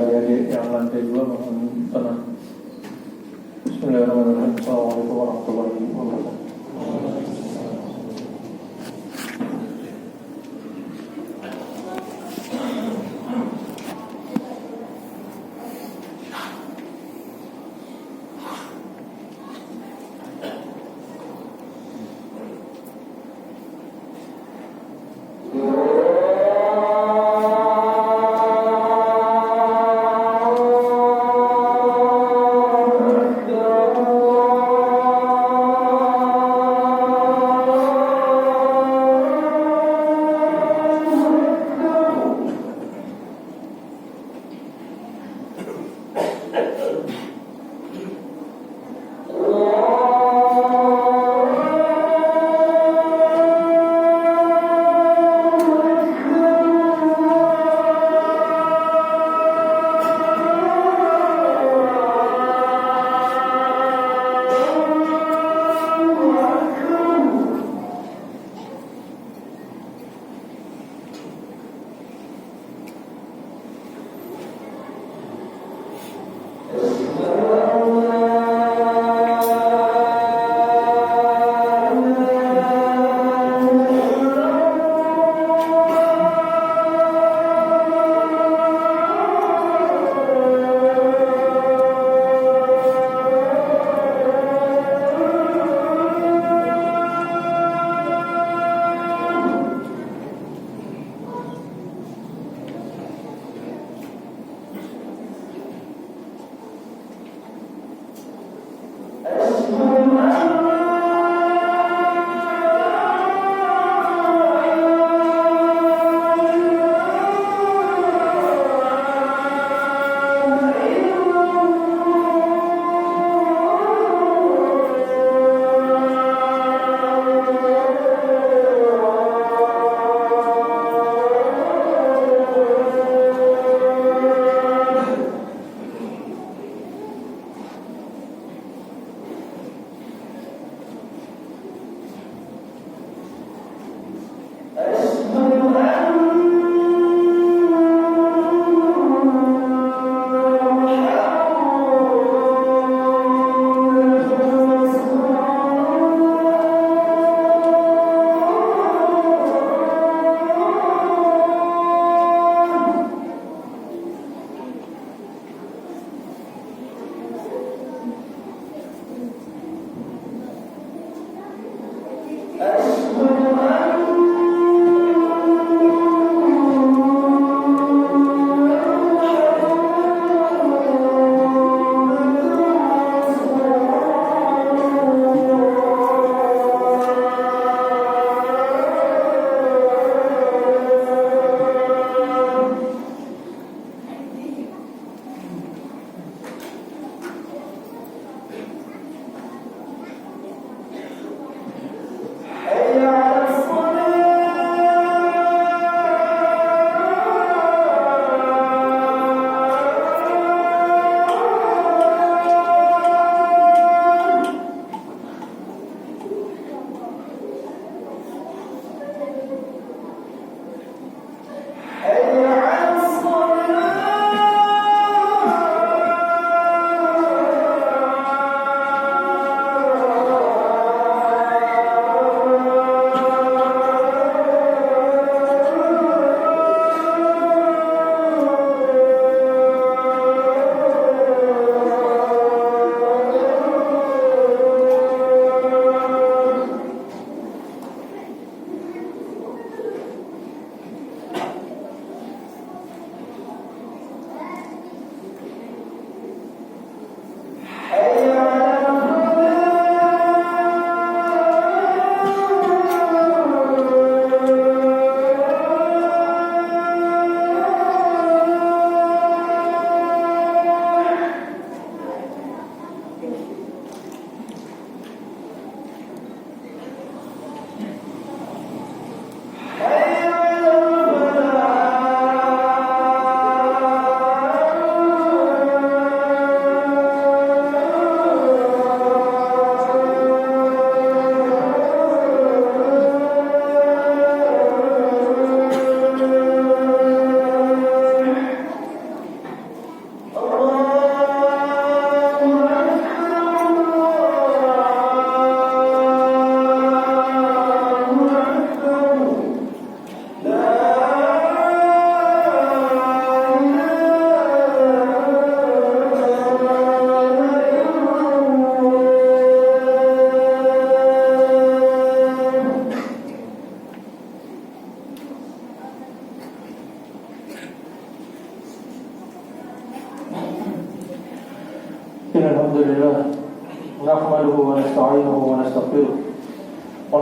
adik-adik yang lantai 2 mohon tenang. Bismillahirrahmanirrahim. Assalamualaikum warahmatullahi wabarakatuh.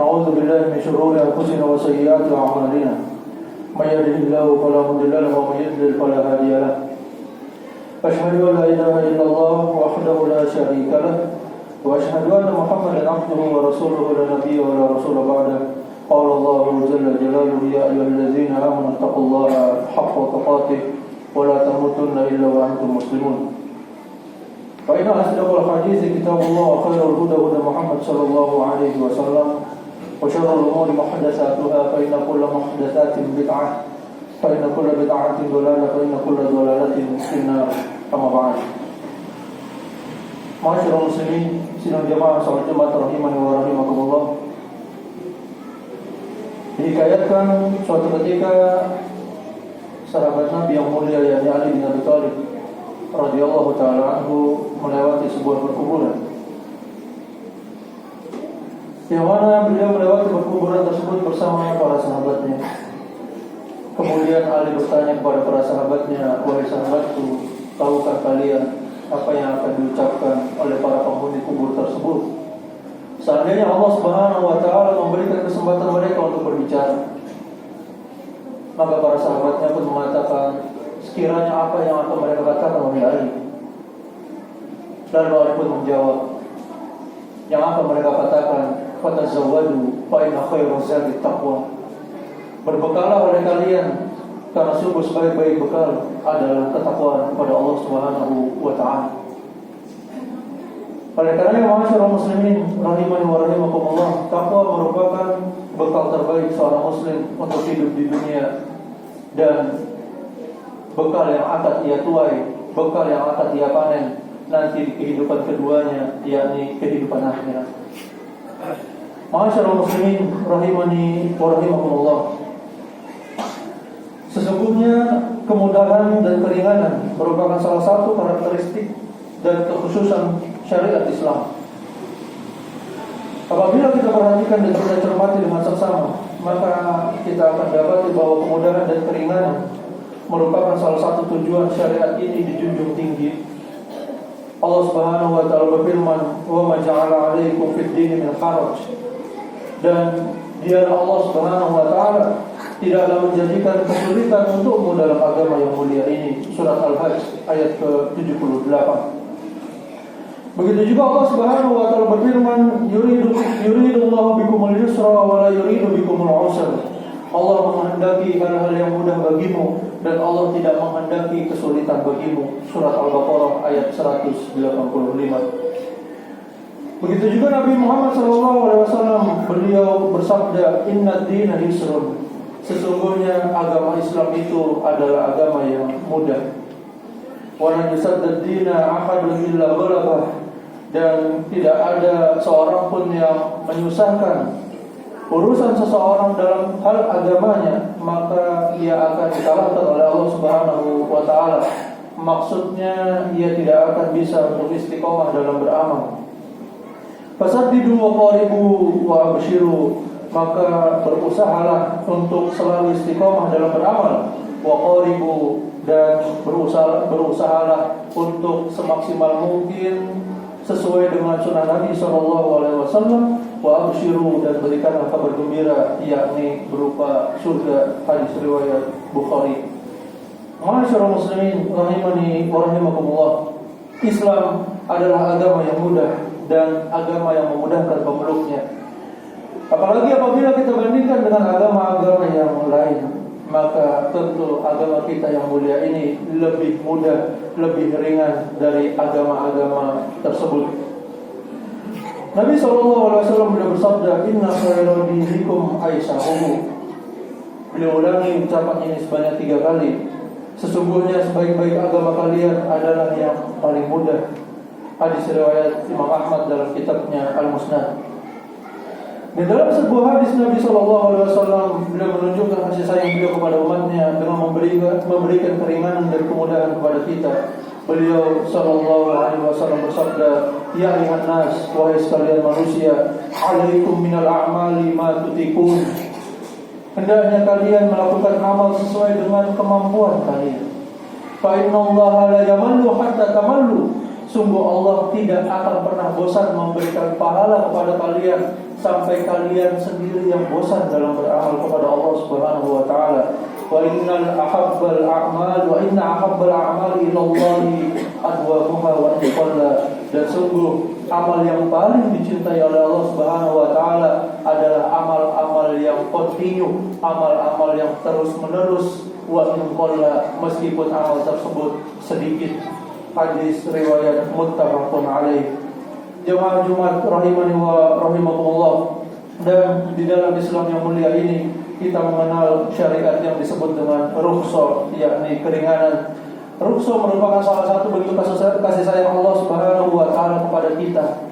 ونعوذ بالله من شرور أنفسنا وسيئات أعمالنا من يهده الله فلا مضل له ومن يضلل فلا هادي له أشهد أن لا إله إلا الله وحده لا شريك له وأشهد أن محمدا عبده ورسوله لا نبي ولا رسول بعده قال الله جل جلاله يا أيها الذين آمنوا اتقوا الله حق تقاته ولا تموتن إلا وأنتم مسلمون فإن أصدق الحديث كتاب الله وخير الهدى هدى محمد صلى الله عليه وسلم وشر الأمور محدثاتها فإن كل محدثات بدعة فإن كل بدعة ضلالة فإن كل ضلالة في النار أما بعد Masyaallah muslimin sidang jamaah salat Jumat rahimani wa rahimakumullah. Dihikayatkan suatu ketika sahabat Nabi yang mulia yakni Ali bin Abi Thalib radhiyallahu taala anhu melewati sebuah perkuburan. Yang mana beliau melewati perkuburan tersebut bersama para sahabatnya. Kemudian Ali bertanya kepada para sahabatnya, "Wahai sahabatku, tahukah kalian apa yang akan diucapkan oleh para penghuni kubur tersebut seandainya Allah Subhanahu wa taala memberikan kesempatan mereka untuk berbicara?" Maka para sahabatnya pun mengatakan, "Sekiranya apa yang akan mereka katakan oleh Ali?" Lalu Ali pun menjawab, "Yang akan mereka katakan, fatazawwadu fa inna khairaz zadi taqwa." Berbekalah oleh kalian karena sungguh sebaik-baik bekal adalah ketakwaan kepada Allah Subhanahu wa taala. Oleh karena masyarakat muslimin rahimani wa rahimakumullah, takwa merupakan bekal terbaik seorang muslim untuk hidup di dunia dan bekal yang akan ia tuai, bekal yang akan ia panen nanti di kehidupan keduanya, yakni kehidupan akhirat. Masyarakat muslimin rahimani wa rahimakumullah, sesungguhnya kemudahan dan keringanan merupakan salah satu karakteristik dan kekhususan syariat Islam. Apabila kita perhatikan dan kita cermati dengan seksama, maka kita akan dapati bahwa kemudahan dan keringanan merupakan salah satu tujuan syariat ini dijunjung tinggi. Allah Subhanahu wa taala berfirman, "Wa ma ja'ala 'alaikum fid din min haraj." Dan Dialah Allah Subhanahu wa taala tidaklah menjadikan kesulitan untukmu dalam agama yang mulia ini. Surat Al-Hajj ayat ke-78. Begitu juga Allah Subhanahu wa taala berfirman, yuridullahu bikumul yusra wa la yuridu bikumul usra. Allah menghendaki hal-hal yang mudah bagimu dan Allah tidak menghendaki kesulitan bagimu. Surat Al-Baqarah ayat 185. Begitu juga Nabi Muhammad SAW, beliau bersabda, "Inna dina yusrun." Sesungguhnya agama Islam itu adalah agama yang mudah. Wa la yusaddad dina ahadun illa ghalabah. Dan tidak ada seorang pun yang menyusahkan urusan seseorang dalam hal agamanya, maka ia akan dikalahkan oleh Allah Subhanahu wa taala. Maksudnya ia tidak akan bisa untuk istiqomah dalam beramal. Fasaddidu wa qaribu wa abshiru, maka berusahalah untuk selalu istiqomah dalam beramal. Wa qaribu, dan berusahalah untuk semaksimal mungkin sesuai dengan sunnah Nabi SAW. Wa abshiru, dan berikanlah kabar gembira, yakni berupa surga. Hadis riwayat Bukhari. Masyaallah muslimin rahimani wa rahimakumullah, Islam adalah agama yang mudah dan agama yang memudahkan pemeluknya. Apalagi apabila kita bandingkan dengan agama-agama yang lain, maka tentu agama kita yang mulia ini lebih mudah, lebih ringan dari agama-agama tersebut. Nabi SAW beliau bersabda, "Inna khairal dinikum aisahuhu." Beliau ulangi ucapan ini sebanyak 3 kali. Sesungguhnya sebaik-baik agama kalian adalah yang paling mudah. Hadis riwayat Imam Ahmad dalam kitabnya Al-Musnad. Di dalam sebuah hadis Nabi SAW, beliau menunjukkan kasih sayang beliau kepada umatnya dengan memberikan keringanan dan kemudahan kepada kita. Beliau SAW bersabda, "Ya ayuhan nas, wahai sekalian manusia, alaikum minal a'mali ma tutikun." Hendaknya kalian melakukan amal sesuai dengan kemampuan kalian. Fa innallaha la yamallu hatta tamallu. Sungguh Allah tidak akan pernah bosan memberikan pahala kepada kalian sampai kalian sendiri yang bosan dalam beramal kepada Allah Subhanahu wa taala. Wa inna ahabbal a'mali ila Allahi adwamuha wa qalla. Dan sungguh amal yang paling dicintai oleh Allah Subhanahu wa taala adalah amal-amal yang kontinu, amal-amal yang terus-menerus, wa qalla, meskipun amal tersebut sedikit. Hadis riwayat muttafaqun alaih. Jemaah Jumat rahimani wa rahimakumullah. Dan di dalam Islam yang mulia ini kita mengenal syariat yang disebut dengan rukhsah, yakni keringanan. Rukhsah merupakan salah satu bentuk kasih sayang Allah Subhanahu wa taala kepada kita,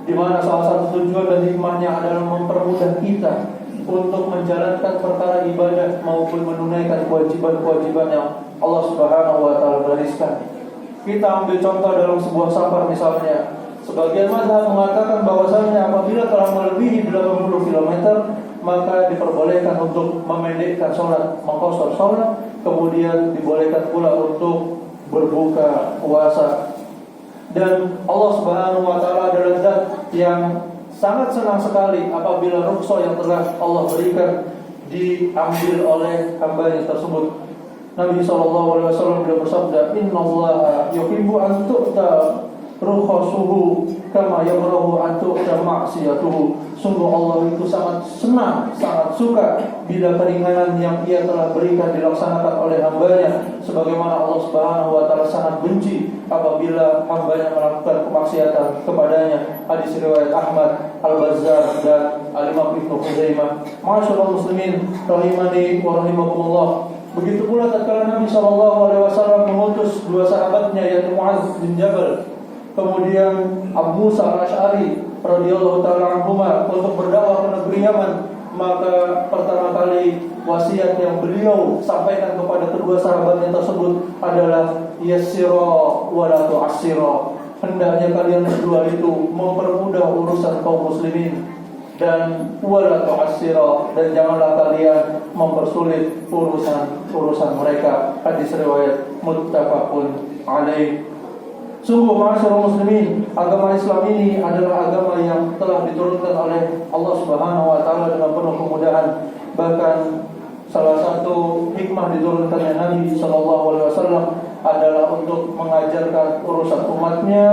di mana salah satu tujuan dan hikmahnya adalah mempermudah kita untuk menjalankan perkara ibadah maupun menunaikan kewajiban-kewajiban yang Allah Subhanahu wa taala gariskan. Kita ambil contoh dalam sebuah safar misalnya. Sebagian mazhab mengatakan bahwasanya apabila telah melebihi 80 km maka diperbolehkan untuk memendekkan sholat, mengqashar sholat, kemudian dibolehkan pula untuk berbuka puasa. Dan Allah Subhanahu wa taala adalah zat yang sangat senang sekali apabila rukhsah yang telah Allah berikan diambil oleh hamba-Nya tersebut. Nabi SAW beliau bersabda, Innallaha yuhibbu an tu'ta rukhasuhu kama yakrahu an tu'ta ma'siyatuhu. Sungguh Allah itu sangat senang, sangat suka bila keringanan yang Ia telah berikan dilaksanakan oleh hamba-Nya, sebagaimana Allah Subhanahu wa taala sangat benci apabila hamba-Nya melakukan kemaksiatan kepadanya. Hadis riwayat Ahmad, Al-Bazzar dan Al-Imam Ibnu Khuzaimah. Ma'asyiral muslimin rahimani wa rahimakumullah. Begitu pula tatkala Nabi SAW mengutus dua sahabatnya, yaitu Mu'adz bin Jabal, kemudian Abu Musa Al-Asy'ari radhiyallahu taala anhuma, untuk berdakwah ke negeri Yaman, maka pertama kali wasiat yang beliau sampaikan kepada kedua sahabatnya tersebut adalah yassira wa la tu'assira. Hendaknya kalian berdua itu mempermudah urusan kaum muslimin, dan wala tu'assira, dan janganlah kalian mempersulit urusan mereka. Hadis riwayat muttafaqun alaih. Sungguh ma'asyiral muslimin, agama Islam ini adalah agama yang telah diturunkan oleh Allah Subhanahu wa taala dengan penuh kemudahan. Bahkan salah satu hikmah diturunkannya Nabi SAW adalah untuk mengajarkan urusan umatnya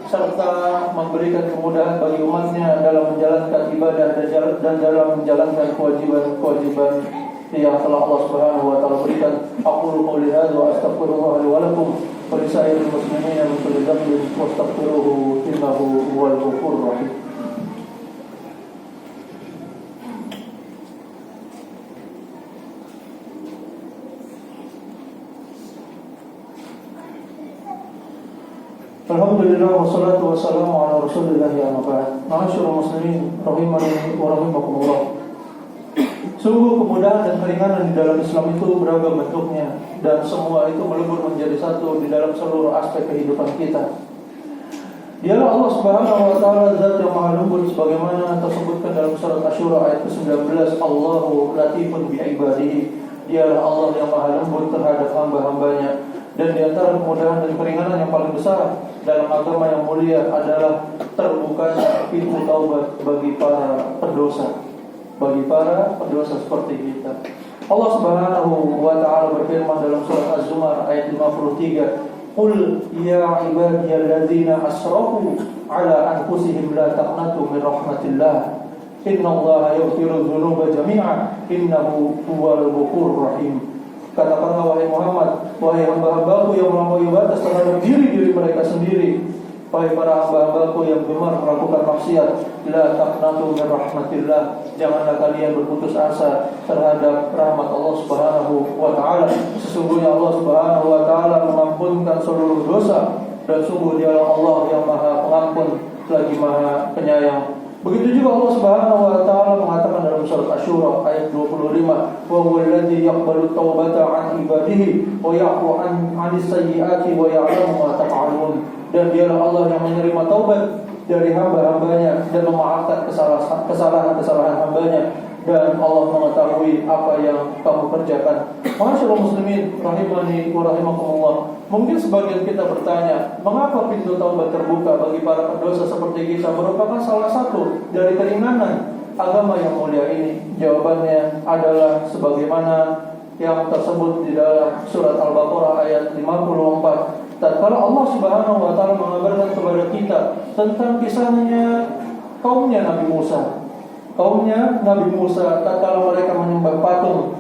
serta memberikan kemudahan bagi umatnya dalam menjalankan ibadah dan dalam menjalankan kewajiban-kewajiban yang telah Allah Subhanahu wa taala berikan. Aqulu qouli hadza wa astaghfirullah li wa lakum wa li sa'iril muslimina min kulli dhanbin wastaghfiruhu innahu huwal ghafurur rahim. Alhamdulillah wassalatu wassalamu ala Rasulillah amma ba'd. Ma'asyiral muslimin rahimani wa rahimakumullah. Sungguh kemudahan dan keringanan di dalam Islam itu beragam bentuknya, dan semua itu melebur menjadi satu di dalam seluruh aspek kehidupan kita. Dialah Allah Subhanahu wa taala zat yang maha lembut, sebagaimana tersebutkan dalam surat Asy-Syura ayat ke-19, Allahu latifun bi ibadihi. Dialah Allah yang maha lembut terhadap hamba-hambanya. Dan di antara kemudahan dan keringanan yang paling besar dalam agama yang mulia adalah terbukanya pintu taubat bagi para pendosa, seperti kita. Allah Subhanahu wa taala berfirman dalam surat Az-Zumar ayat 53, Qul ya ibadiyalladzina asrafu ala anfusihim la taqnatu min rahmatillah innallaha yaghfiru dzunuba jami'a innahu huwal ghafurur rahim. Katakanlah wahai Muhammad, wahai hamba-hambaku yang melampaui batas terhadap diri mereka sendiri, wahai para hamba-hambaku yang gemar melakukan maksiat, la taqnatu min rahmatillah, janganlah kalian berputus asa terhadap rahmat Allah Subhanahu wa taala. Sesungguhnya Allah Subhanahu wa taala mengampunkan seluruh dosa, dan sungguh Dialah Allah yang Maha Pengampun lagi Maha Penyayang. Begitu juga Allah Subhanahu wa taala mengatakan dalam surat Asy-Syura ayat 25, wa huwal ladzi yaqbalu taubata 'an ibadihi wa ya'fu 'anis sayyi'ati wa ya'lamu ma taf'alun. Dan Dialah Allah yang menerima taubat dari hamba-hambanya dan memaafkan kesalahan-kesalahan hambanya, dan Allah mengetahui apa yang kamu kerjakan. Masyaallah muslimin rahimani wa rahimakumullah. Mungkin sebagian kita bertanya, mengapa pintu taubat terbuka bagi para pendosa seperti kita merupakan salah satu dari keringanan agama yang mulia ini? Jawabannya adalah sebagaimana yang tersebut di dalam surat Al-Baqarah ayat 54. Tatkala Allah Subhanahu wa taala mengabarkan kepada kita tentang kisahnya kaumnya Nabi Musa. Kaumnya Nabi Musa tatkala mereka menyembah patung.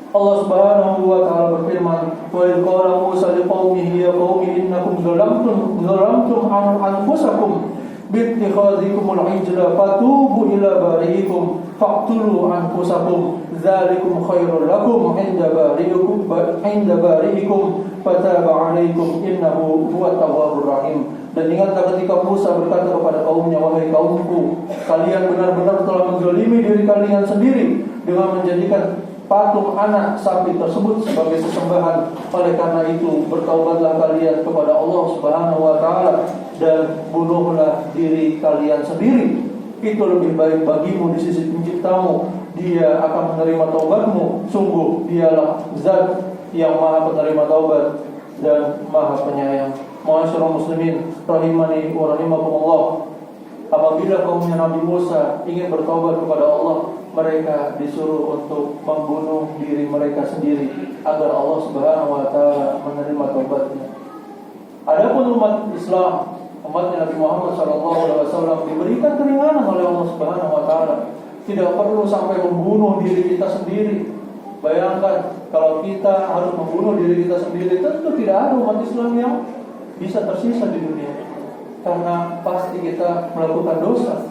Allah Subhanahu wa taala berfirman, "Wa idh qala Musa liqaumihi ya qaumi innakum zalamtum anfusakum bittikhadhikumul ijla fatubu ila bari'ikum faqtulu anfusakum dzalikum khairul lakum inda bari'ikum fataba 'alaikum innahu huwat tawwabur rahim." Dan ingatlah ketika Musa berkata kepada kaumnya, "Wahai kaumku, kalian benar-benar telah menzalimi diri kalian sendiri dengan menjadikan patung anak sapi tersebut sebagai sesembahan. Oleh karena itu, bertaubatlah kalian kepada Allah Subhanahu wa taala dan bunuhlah diri kalian sendiri. Itu lebih baik bagimu di sisi Penciptamu. Dia akan menerima taubatmu. Sungguh dialah Zat yang Maha penerima taubat dan Maha penyayang." Ma'asyiral muslimin rahimani wa rahimakumullah. Apabila kaumnya Nabi Musa ingin bertobat kepada Allah, mereka disuruh untuk membunuh diri mereka sendiri agar Allah Subhanahu wa taala menerima taubatnya. Adapun umat Islam, umatnya Nabi Muhammad SAW diberikan keringanan oleh Allah Subhanahu wa taala. Tidak perlu sampai membunuh diri kita sendiri. Bayangkan kalau kita harus membunuh diri kita sendiri, tentu tidak ada umat Islam yang bisa tersisa di dunia, karena pasti kita melakukan dosa.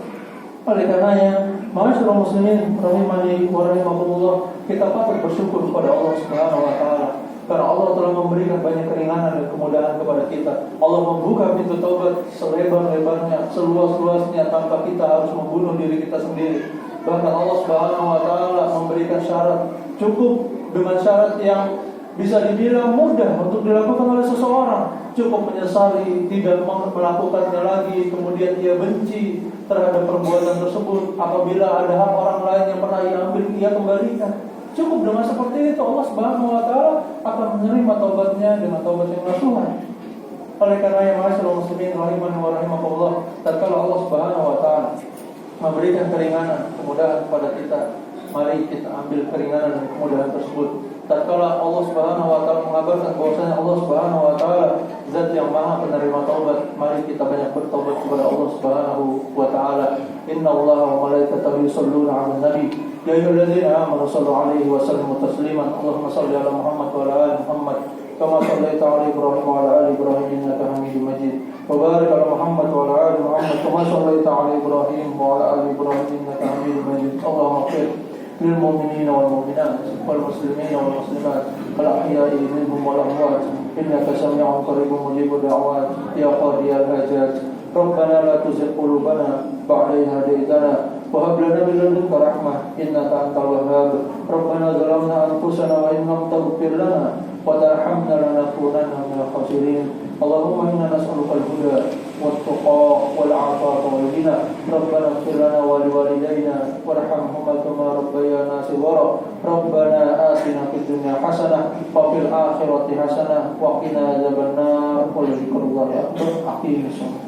Oleh karenanya, ma'asyiral muslimin rahimani wa rahimakumullah, kita patut bersyukur kepada Allah Subhanahu wa taala karena Allah telah memberikan banyak keringanan dan kemudahan kepada kita. Allah membuka pintu taubat selebar-lebarnya, seluas-luasnya tanpa kita harus membunuh diri kita sendiri. Bahkan Allah Subhanahu wa taala memberikan syarat, cukup dengan syarat yang bisa dibilang mudah untuk dilakukan oleh seseorang. Cukup menyesali, tidak melakukannya lagi, kemudian ia benci terhadap perbuatan tersebut. Apabila ada hak orang lain yang pernah ia ambil, ia kembalikan. Cukup dengan seperti itu, Allah Subhanahu wa taala akan menerima taubatnya dengan taubat yang nasuhan. Oleh karena yang ma'asyiral muslimin rahimani wa rahimakumullah, tatkala Allah Subhanahu wa taala memberikan keringanan, kemudahan kepada kita, mari kita ambil keringanan dan kemudahan tersebut. Tatkala Allah Subhanahu wa taala mengabarkan bahwasanya Allah Subhanahu wa taala Zat yang Maha penerima taubat, mari kita banyak bertaubat kepada Allah Subhanahu wa taala. Innallaha wa malaikatahu yusholluna 'alan nabi ya ayyuhalladzina amanu shallu 'alaihi wa sallimu tasliman. Allahumma shalli 'ala Muhammad wa 'ala ali Muhammad kama shallaita 'ala Ibrahim wa 'ala ali Ibrahim innaka Hamidum Majid. Wa barik 'ala Muhammad wa 'ala ali Muhammad kama shallaita 'ala Ibrahim wa 'ala ali Ibrahim innaka Hamidum Majid. Allahumma ighfir للمؤمنين والمؤمنات والمسلمين والمسلمات الأحياء منهم والأموات إنك سميع قريب مجيب الدعوات يا قاضي الحاجات. ربنا لا تزغ قلوبنا بعد إذ هديتنا وهب لنا من لدنك رحمة إنك أنت الوهاب. ربنا ظلمنا أنفسنا وإن لم تغفر لنا وترحمنا لنكونن من الخاسرين. اللهم إنا نسألك الهدى والتقى والعفاف والغنى. ربنا اغفر لنا ولوالدينا وارحمهما كما ربيانا صغارا. ربنا آتنا في الدنيا حسنة وفي الآخرة حسنة وقنا عذاب النار ولذكر الله أكبر. أقيموا الصلاة.